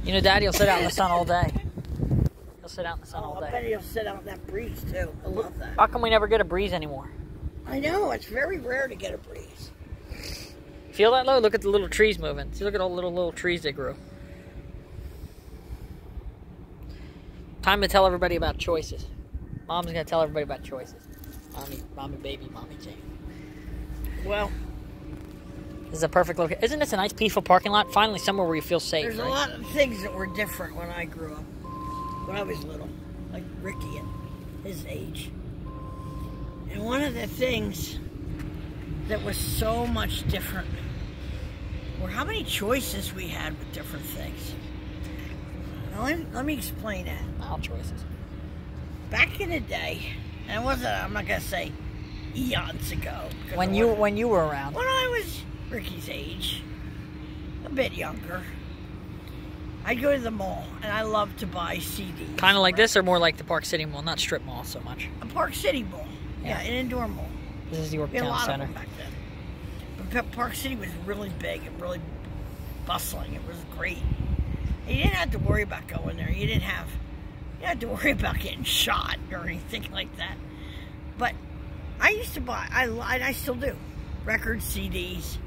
You know, Daddy will sit out in the sun all day. He'll sit out in the sun all day. I bet he'll sit out in that breeze, too. I love that. How come we never get a breeze anymore? I know. It's very rare to get a breeze. Feel that, though? Look at the little trees moving. See, look at all the little trees they grew. Time to tell everybody about choices. Mom's going to tell everybody about choices. Mommy baby, mommy Jane. Well, this is a perfect location. Isn't this a nice, peaceful parking lot? Finally, somewhere where you feel safe. There's a lot of things that were different when I grew up. When I was little. Like Ricky and his age. And one of the things that was so much different were how many choices we had with different things. Now, let me explain that. Mild choices. Back in the day, and I'm not going to say eons ago. When you were around. When I was Ricky's age, a bit younger, I'd go to the mall, and I loved to buy CDs. Kind of like this, or more like the Park City Mall, not Strip Mall so much? A Park City Mall. Yeah, an indoor mall. This is the We had a Yorktown lot Center. of them back then. But Park City was really big and really bustling. It was great. And you didn't have to worry about going there. You didn't have to worry about getting shot or anything like that. But I used to buy, I still do, records, CDs,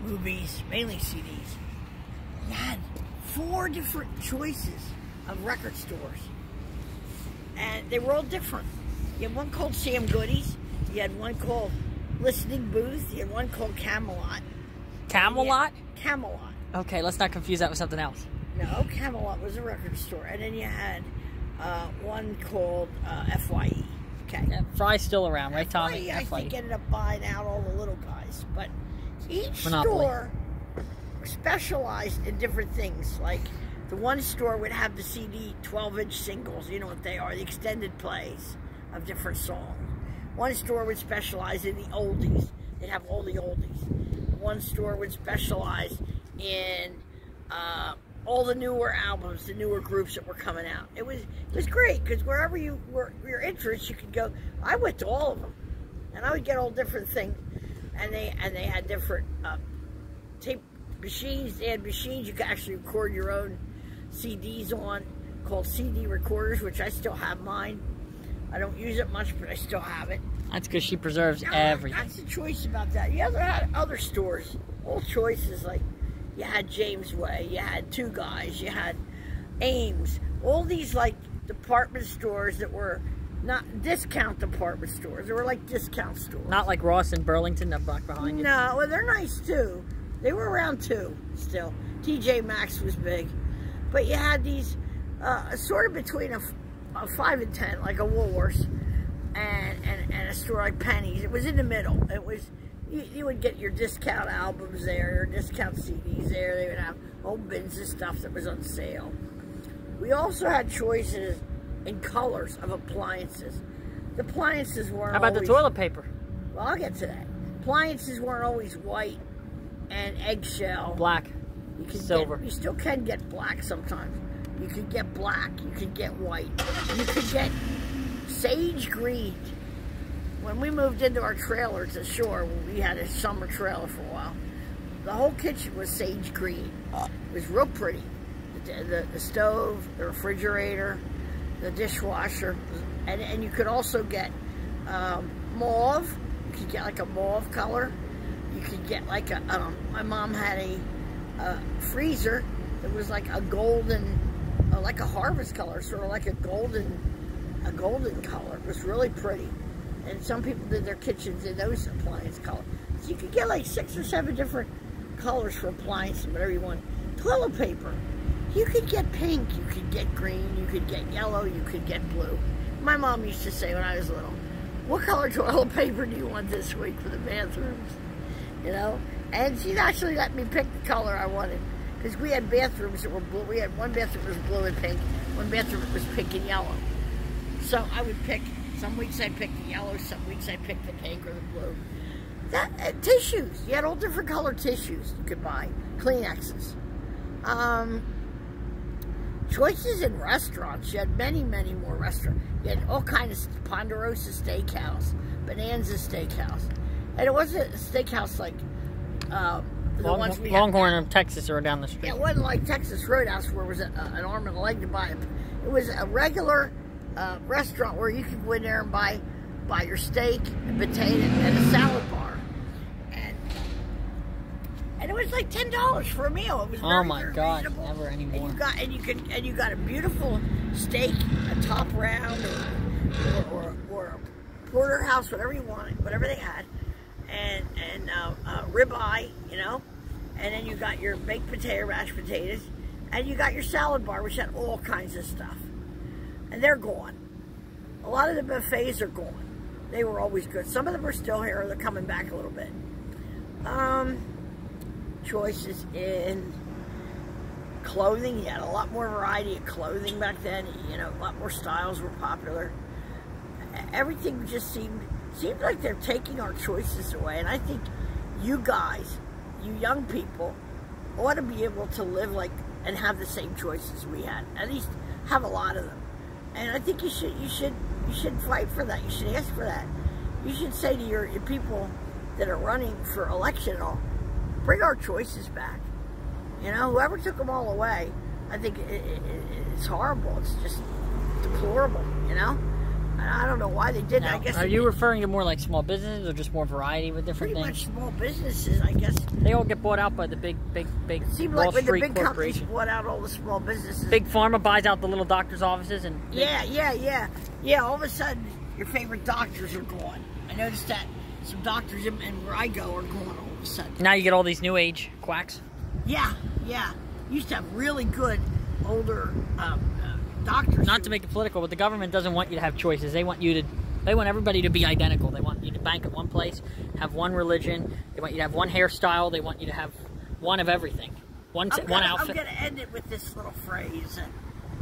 movies, mainly CDs. You had 4 different choices of record stores. And they were all different. You had one called Sam Goody's. You had one called Listening Booth. You had one called Camelot. Camelot? Camelot. Okay, let's not confuse that with something else. No, Camelot was a record store. And then you had one called FYE. Okay. Yeah, Fry's still around, right, Tommy? FYE, I think, ended up buying out all the little guys. But each Monopoly. store specialized in different things. Like, the one store would have the CD 12-inch singles. You know what they are, the extended plays of different songs. One store would specialize in the oldies. They'd have all the oldies. One store would specialize in all the newer albums, the newer groups that were coming out. It was great, because wherever you were, your interest, you could go. I went to all of them, and I would get all different things. And they had different tape machines. They had machines you could actually record your own CDs on, called CD recorders, which I still have mine. I don't use it much, but I still have it. That's because she preserves everything. That's the choice about that. You had other stores, all choices, like you had James Way, you had Two Guys, you had Ames, all these like department stores that were not discount department stores. They were like discount stores. Not like Ross and Burlington, that block behind you. No, well, they're nice too. They were around too, still. TJ Maxx was big. But you had these sort of between a 5 and 10, like a Woolworths, and a store like Penny's. It was in the middle. It was, you would get your discount albums there, your discount CDs there. They would have whole bins of stuff that was on sale. We also had choices in colors of appliances. The appliances weren't How about always, the toilet paper? Well, I'll get to that. Appliances weren't always white and eggshell. Black. You can Silver. You still can get black sometimes. You could get black. You could get white. You could get sage green. When we moved into our trailer to shore, we had a summer trailer for a while. The whole kitchen was sage green. It was real pretty. The stove, the refrigerator, the dishwasher, and you could also get mauve. You could get like a mauve color. You could get like my mom had a freezer that was like a golden, like a harvest color, sort of like a golden color. It was really pretty. And some people did their kitchens in those appliance colors. So you could get like 6 or 7 different colors for appliances, whatever you want. Toilet paper. You could get pink, you could get green, you could get yellow, you could get blue. My mom used to say when I was little, what color toilet paper do you want this week for the bathrooms? You know? And she'd actually let me pick the color I wanted. Because we had bathrooms that were blue. We had one bathroom that was blue and pink, one bathroom that was pink and yellow. So I would pick, some weeks I'd pick the yellow, some weeks I'd pick the pink or the blue. Tissues. You had all different color tissues you could buy. Kleenexes. Choices in restaurants. You had many, many more restaurants. You had all kinds of Ponderosa Steakhouse, Bonanza Steakhouse. And it wasn't a steakhouse like the the ones we Longhorn and Texas are down the street. Yeah, it wasn't like Texas Roadhouse where it was an arm and a leg to buy it. It was a regular restaurant where you could go in there and buy your steak and potato and a salad bar. And it was like $10 for a meal. It was very, oh my very God, reasonable. never anymore. And you got a beautiful steak, a top round, or a porterhouse, whatever you wanted, whatever they had, and ribeye, you know, and then you got your baked potato, mashed potatoes, and you got your salad bar, which had all kinds of stuff. And they're gone. A lot of the buffets are gone. They were always good. Some of them are still here. They're coming back a little bit. Choices in clothing. You had a lot more variety of clothing back then. You know, a lot more styles were popular. Everything just seemed like they're taking our choices away. And I think you guys, you young people, ought to be able to live like and have the same choices we had. At least have a lot of them. And I think you should fight for that. You should ask for that. You should say to your people that are running for election, bring our choices back. You know, whoever took them all away, I think it's horrible. It's just deplorable, you know? And I don't know why they did that. I guess are you referring to more like small businesses or just more variety with different pretty things? much small businesses, I guess. They all get bought out by the big It seemed Wall like when the Street big companies corporation. bought out all the small businesses. Big Pharma buys out the little doctor's offices and... Yeah, all of a sudden, your favorite doctors are gone. I noticed that some doctors in where I go are gone all of a sudden. Now you get all these new age quacks. Yeah. You used to have really good older doctors. Not to make it political, but the government doesn't want you to have choices. They want everybody to be identical. They want you to bank at one place, have one religion. They want you to have one hairstyle. They want you to have one of everything. One outfit. I'm going to end it with this little phrase that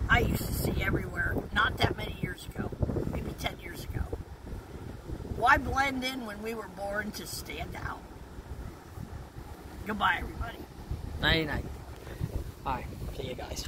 I used to see everywhere not that many years ago, maybe 10 years ago. Why blend in when we were born to stand out? Goodbye, everybody. Nighty-night. All right. See you guys.